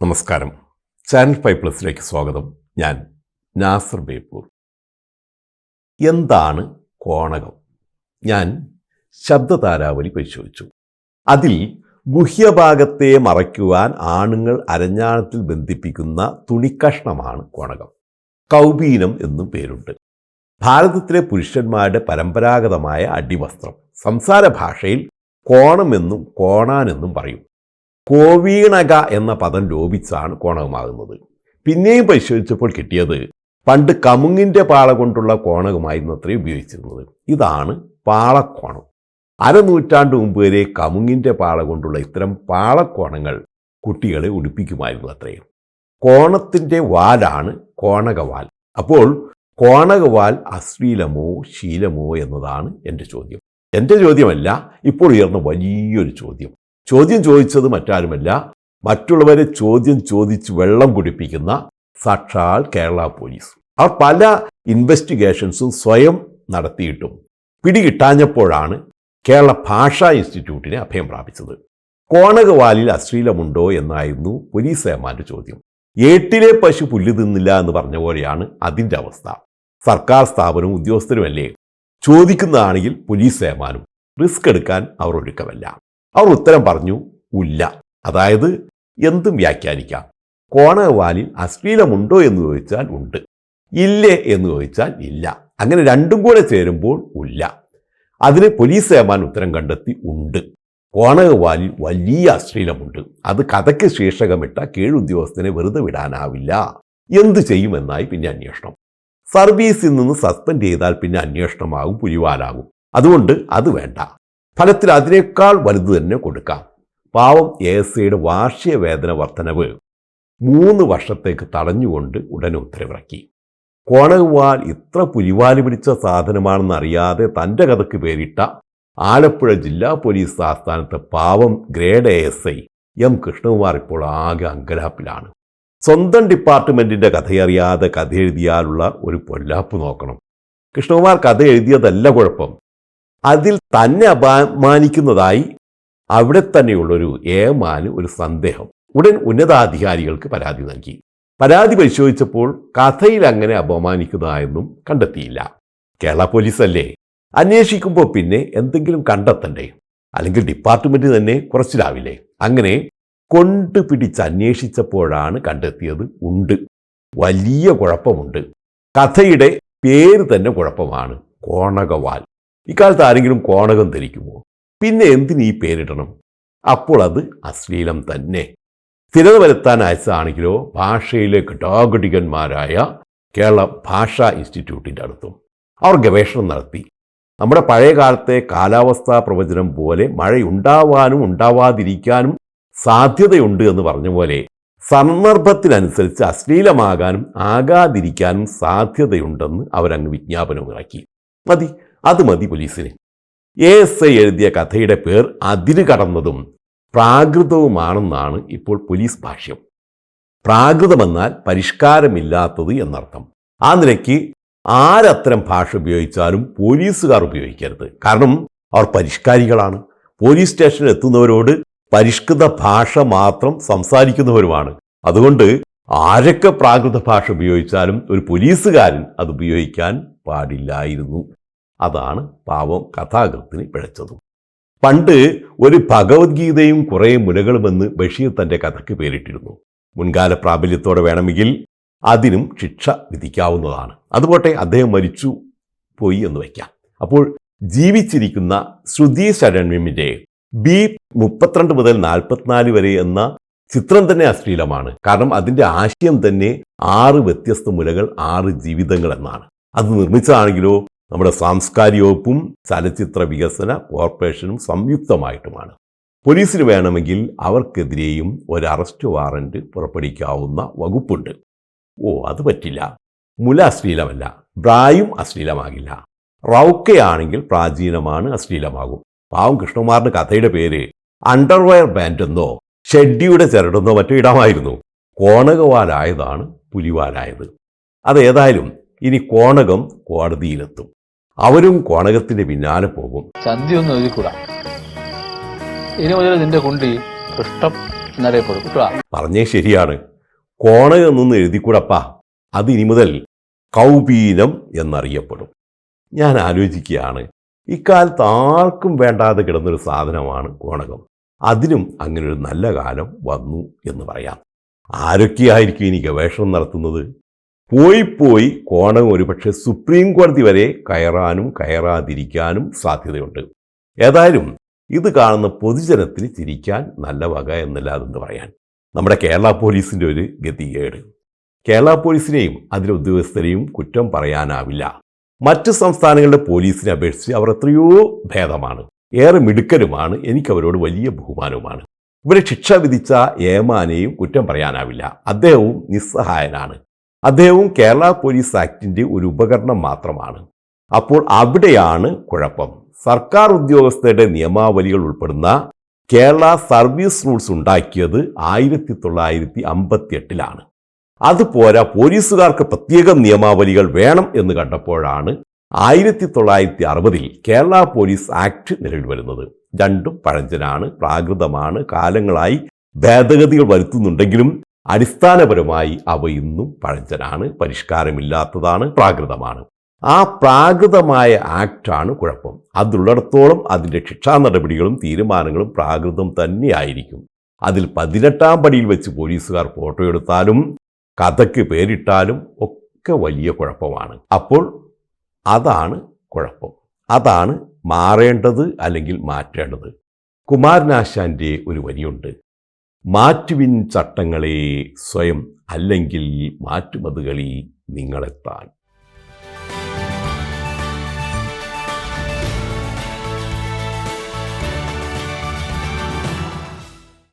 നമസ്കാരം. ചാനൽ 5+ലേക്ക് സ്വാഗതം. ഞാൻ നാസർ ബേപ്പൂർ. എന്താണ് കോണകം? ഞാൻ ശബ്ദതാരാവലി പരിശോധിച്ചു. അതിൽ ഗുഹ്യഭാഗത്തെ മറയ്ക്കുവാൻ ആണുങ്ങൾ അരഞ്ഞാണത്തിൽ ബന്ധിപ്പിക്കുന്ന തുണിക്കഷ്ണമാണ് കോണകം. കൗബീനം എന്നും പേരുണ്ട്. ഭാരതത്തിലെ പുരുഷന്മാരുടെ പരമ്പരാഗതമായ അടിവസ്ത്രം. സംസാര ഭാഷയിൽ കോണമെന്നും കോണാനെന്നും പറയും. കോവീണക എന്ന പദം ലോപിച്ചാണ് കോണകമാകുന്നത്. പിന്നെയും പരിശോധിച്ചപ്പോൾ കിട്ടിയത് പണ്ട് കമുങ്ങിൻ്റെ പാള കൊണ്ടുള്ള കോണകമായിരുന്നു അത്രേ ഉപയോഗിച്ചിരുന്നത്. ഇതാണ് പാളക്കോണം. അരനൂറ്റാണ്ട് മുമ്പ് വരെ കമുങ്ങിൻ്റെ പാള കൊണ്ടുള്ള ഇത്തരം പാളക്കോണങ്ങൾ കുട്ടികളെ ഉടുപ്പിക്കുമായിരുന്നു അത്രയും. കോണത്തിൻ്റെ വാലാണ് കോണകവാൽ. അപ്പോൾ കോണകവാൽ അശ്ലീലമോ ശീലമോ എന്നതാണ് എൻ്റെ ചോദ്യം. എൻ്റെ ചോദ്യമല്ല, ഇപ്പോൾ ഉയർന്ന വലിയൊരു ചോദ്യം. ചോദ്യം ചോദിച്ചത് മറ്റാരുമല്ല, മറ്റുള്ളവരെ ചോദ്യം ചോദിച്ച് വെള്ളം കുടിപ്പിക്കുന്ന സാക്ഷാൽ കേരള പോലീസ്. അവർ പല ഇൻവെസ്റ്റിഗേഷൻസും സ്വയം നടത്തിയിട്ടും പിടികിട്ടാഞ്ഞപ്പോഴാണ് കേരള ഭാഷാ ഇൻസ്റ്റിറ്റ്യൂട്ടിനെ അഭയം പ്രാപിച്ചത്. കോണകവാലിൽ അശ്ലീലമുണ്ടോ എന്നായിരുന്നു പോലീസ് ഏമാൻ്റെ ചോദ്യം. ഏട്ടിലെ പശു പുല്ല് തിന്നില്ല എന്ന് പറഞ്ഞ പോലെയാണ് അതിൻ്റെ അവസ്ഥ. സർക്കാർ സ്ഥാപനവും ഉദ്യോഗസ്ഥരുമല്ലേ ചോദിക്കുന്നതാണെങ്കിൽ പോലീസ് ഏമാനും റിസ്ക് എടുക്കാൻ അവർ ഒരുക്കമല്ല. അവർ ഉത്തരം പറഞ്ഞു, ഇല്ല. അതായത് എന്തും വ്യാഖ്യാനിക്കാം. കോണകവാലിൽ അശ്ലീലമുണ്ടോ എന്ന് ചോദിച്ചാൽ ഉണ്ട്, ഇല്ലേ എന്ന് ചോദിച്ചാൽ ഇല്ല. അങ്ങനെ രണ്ടും കൂടെ ചേരുമ്പോൾ ഇല്ല. അതിന് പോലീസ് ഏമാൻ ഉത്തരം കണ്ടെത്തി, ഉണ്ട്. കോണകവാലിൽ വലിയ അശ്ലീലമുണ്ട്. അത് കഥയ്ക്ക് ശീർഷകമിട്ട കീഴുദ്യോഗസ്ഥനെ വെറുതെ വിടാനാവില്ല. എന്തു ചെയ്യുമെന്നായി പിന്നെ അന്വേഷണം. സർവീസിൽ നിന്ന് സസ്പെൻഡ് ചെയ്താൽ പിന്നെ അന്വേഷണമാകും, പുലിവാലാകും. അതുകൊണ്ട് അത് വേണ്ട. ഫലത്തിൽ അതിനേക്കാൾ വലുത് തന്നെ കൊടുക്കാം. പാവം ASIയുടെ വാർഷിക വേതന വർധനവ് 3 വർഷത്തേക്ക് തടഞ്ഞുകൊണ്ട് ഉടനെ ഉത്തരവിറക്കി. കോണകവാൽ ഇത്ര പുലിവാല് പിടിച്ച സാധനമാണെന്ന് അറിയാതെ തൻ്റെ കഥയ്ക്ക് പേരിട്ട ആലപ്പുഴ ജില്ലാ പോലീസ് ആസ്ഥാനത്തെ പാവം ഗ്രേഡ് ASI M കൃഷ്ണകുമാർ ഇപ്പോൾ ആകെ അങ്കലാപ്പിലാണ്. സ്വന്തം ഡിപ്പാർട്ട്മെൻറ്റിൻ്റെ കഥയറിയാതെ കഥ എഴുതിയാലുള്ള ഒരു പൊല്ലാപ്പ് നോക്കണം. കൃഷ്ണകുമാർ കഥ എഴുതിയതല്ല കുഴപ്പം, അതിൽ തന്നെ അപമാനിക്കുന്നതായി അവിടെ തന്നെയുള്ളൊരു ഏമാന് ഒരു സന്ദേഹം. ഉടൻ ഉന്നതാധികാരികൾക്ക് പരാതി നൽകി. പരാതി പരിശോധിച്ചപ്പോൾ കഥയിൽ അങ്ങനെ അപമാനിക്കുന്നതായൊന്നും കണ്ടെത്തിയില്ല. കേരള പോലീസല്ലേ, അന്വേഷിക്കുമ്പോൾ പിന്നെ എന്തെങ്കിലും കണ്ടെത്തണ്ടേ? അല്ലെങ്കിൽ ഡിപ്പാർട്ട്മെൻറ്റ് തന്നെ കുറച്ചിലാവില്ലേ? അങ്ങനെ കൊണ്ടുപിടിച്ച് അന്വേഷിച്ചപ്പോഴാണ് കണ്ടെത്തിയത്, ഉണ്ട്, വലിയ കുഴപ്പമുണ്ട്. കഥയുടെ പേര് തന്നെ കുഴപ്പമാണ്, കോണകവാൽ. ഇക്കാലത്ത് ആരെങ്കിലും കോണകം ധരിക്കുമോ? പിന്നെ എന്തിന് ഈ പേരിടണം? അപ്പോൾ അത് അശ്ലീലം തന്നെ. സ്ഥിരത വരുത്താൻ അയച്ചതാണെങ്കിലോ ഭാഷയിലെ ഘടാഘടികന്മാരായ കേരള ഭാഷാ ഇൻസ്റ്റിറ്റ്യൂട്ടിൻ്റെ അടുത്തും. അവർ ഗവേഷണം നടത്തി. നമ്മുടെ പഴയ കാലത്തെ കാലാവസ്ഥാ പ്രവചനം പോലെ മഴയുണ്ടാവാനും ഉണ്ടാവാതിരിക്കാനും സാധ്യതയുണ്ട് എന്ന് പറഞ്ഞ പോലെ സന്ദർഭത്തിനനുസരിച്ച് അശ്ലീലമാകാനും ആകാതിരിക്കാനും സാധ്യതയുണ്ടെന്ന് അവരങ്ങ് വിജ്ഞാപനം ഇറക്കി. അത് മതി പോലീസിന്. ASI എഴുതിയ കഥയുടെ പേർ അതിര് കടന്നതും പ്രാകൃതവുമാണെന്നാണ് ഇപ്പോൾ പോലീസ് ഭാഷ്യം. പ്രാകൃതമെന്നാൽ പരിഷ്കാരമില്ലാത്തത് എന്നർത്ഥം. ആ നിലയ്ക്ക് ആരത്തരം ഭാഷ ഉപയോഗിച്ചാലും പോലീസുകാർ ഉപയോഗിക്കരുത്. കാരണം അവർ പരിഷ്കാരികളാണ്. പോലീസ് സ്റ്റേഷനിൽ എത്തുന്നവരോട് പരിഷ്കൃത ഭാഷ മാത്രം സംസാരിക്കുന്നവരുമാണ്. അതുകൊണ്ട് ആരൊക്കെ പ്രാകൃത ഭാഷ ഉപയോഗിച്ചാലും ഒരു പോലീസുകാരൻ അത് ഉപയോഗിക്കാൻ പാടില്ലായിരുന്നു. അതാണ് പാവം കഥാകൃത്തിന് പിഴച്ചതും. പണ്ട് ഒരു ഭഗവത്ഗീതയും കുറേ മുലകളുമെന്ന് ബഷീർ തൻ്റെ കഥയ്ക്ക് പേരിട്ടിരുന്നു. മുൻകാല പ്രാബല്യത്തോടെ വേണമെങ്കിൽ അതിനും ശിക്ഷ വിധിക്കാവുന്നതാണ്. അതുപോട്ടെ, അദ്ദേഹം മരിച്ചു പോയി എന്ന് വയ്ക്കാം. അപ്പോൾ ജീവിച്ചിരിക്കുന്ന ശ്രുതി ശരണ്യമിൻ്റെ B32 മുതൽ 44 വരെ എന്ന ചിത്രം തന്നെ അശ്ലീലമാണ്. കാരണം അതിൻ്റെ ആശയം തന്നെ 6 വ്യത്യസ്ത മുലകൾ 6 ജീവിതങ്ങൾ എന്നാണ്. അത് നിർമ്മിച്ചതാണെങ്കിലോ നമ്മുടെ സാംസ്കാരിക വകുപ്പും ചലച്ചിത്ര വികസന കോർപ്പറേഷനും സംയുക്തമായിട്ടുമാണ്. പോലീസിന് വേണമെങ്കിൽ അവർക്കെതിരെയും ഒരു അറസ്റ്റ് വാറന്റ് പുറപ്പെടുവിക്കാവുന്ന വകുപ്പുണ്ട്. അത് പറ്റില്ല. മുല അശ്ലീലമല്ല, ബ്രായും അശ്ലീലമാകില്ല. റൗക്കയാണെങ്കിൽ പ്രാചീനമാണ്, അശ്ലീലമാകും. പാവം കൃഷ്ണകുമാറിൻ്റെ കഥയുടെ പേര് അണ്ടർവെയർ ബാൻഡ് എന്നോ ഷെഡ്ഡിയുടെ ചരടെന്നോ മറ്റോ ഇടാമായിരുന്നു. കോണകവാലായതാണ് പുലിവാലായത്. അതേതായാലും ഇനി കോണകം കോടതിയിലെത്തും. അവരും കോണകത്തിന്റെ പിന്നാലെ പോകും. ചന്തി ഒന്നും എഴുതിക്കൂടാ. ഇനി മുതൽ നിന്റെ കുണ്ടി പൃഷ്ഠം എന്നറിയപ്പെടും കേട്ടോ. പറഞ്ഞേ ശരിയാണ്. കോണകം എന്നൊന്ന് എഴുതിക്കൂടപ്പാ. അത് ഇനി മുതൽ കൗപീനം എന്നറിയപ്പെടും. ഞാൻ ആലോചിക്കുകയാണ്, ഇക്കാലത്ത് ആർക്കും വേണ്ടാതെ കിടന്നൊരു സാധനമാണ് കോണകം. അതിനും അങ്ങനെ ഒരു നല്ല കാലം വന്നു എന്ന് പറയാം. ആരൊക്കെയായിരിക്കും ഇനി ഗവേഷണം നടത്തുന്നത്? പോയി കോണകം ഒരുപക്ഷെ സുപ്രീം കോടതി വരെ കയറാതിരിക്കാനും സാധ്യതയുണ്ട്. ഏതായാലും ഇത് കാണുന്ന പൊതുജനത്തിന് ചിരിക്കാൻ നല്ല വക എന്നല്ലാതെന്ന് പറയാൻ. നമ്മുടെ കേരള പോലീസിൻ്റെ ഒരു ഗതികേട്. കേരള പോലീസിനെയും അതിലെ ഉദ്യോഗസ്ഥരെയും കുറ്റം പറയാനാവില്ല. മറ്റ് സംസ്ഥാനങ്ങളുടെ പോലീസിനെ അപേക്ഷിച്ച് അവർ എത്രയോ ഭേദമാണ്, ഏറെ മിടുക്കരുമാണ്. എനിക്കവരോട് വലിയ ബഹുമാനവുമാണ്. ഇവരെ ശിക്ഷ വിധിച്ച ഏമാനെയും കുറ്റം പറയാനാവില്ല. അദ്ദേഹവും നിസ്സഹായനാണ്. അദ്ദേഹവും കേരള പോലീസ് ആക്ടിൻ്റെ ഒരു ഉപകരണം മാത്രമാണ്. അപ്പോൾ അവിടെയാണ് കുഴപ്പം. സർക്കാർ ഉദ്യോഗസ്ഥരുടെ നിയമാവലികൾ ഉൾപ്പെടുന്ന കേരള സർവീസ് റൂൾസ് ഉണ്ടാക്കിയത് 1958 അതുപോരാ, പോലീസുകാർക്ക് പ്രത്യേക നിയമാവലികൾ വേണം എന്ന് കണ്ടപ്പോഴാണ് 1960 കേരള പോലീസ് ആക്ട് നിലവിൽ വരുന്നത്. രണ്ടും പഴഞ്ചനാണ്, പ്രാകൃതമാണ്. കാലങ്ങളായി ഭേദഗതികൾ വരുത്തുന്നുണ്ടെങ്കിലും അടിസ്ഥാനപരമായി അവ ഇന്നും പഴഞ്ചനാണ്, പരിഷ്കാരമില്ലാത്തതാണ്, പ്രാകൃതമാണ്. ആ പ്രാകൃതമായ ആക്റ്റാണ് കുഴപ്പം. അതുള്ളിടത്തോളം അതിൻ്റെ ശിക്ഷാ നടപടികളും തീരുമാനങ്ങളും പ്രാകൃതം തന്നെയായിരിക്കും. അതിൽ 18ാം പടിയിൽ വെച്ച് പോലീസുകാർ ഫോട്ടോ എടുത്താലും കഥയ്ക്ക് പേരിട്ടാലും ഒക്കെ വലിയ കുഴപ്പമാണ്. അപ്പോൾ അതാണ് കുഴപ്പം. അതാണ് മാറേണ്ടത്, അല്ലെങ്കിൽ മാറ്റേണ്ടത്. കുമാരനാശാൻ്റെ ഒരു വരിയുണ്ട്: മാറ്റുവിൻ ചട്ടങ്ങളെ സ്വയം, അല്ലെങ്കിൽ മാറ്റുമതുകളി നിങ്ങളെത്താൻ.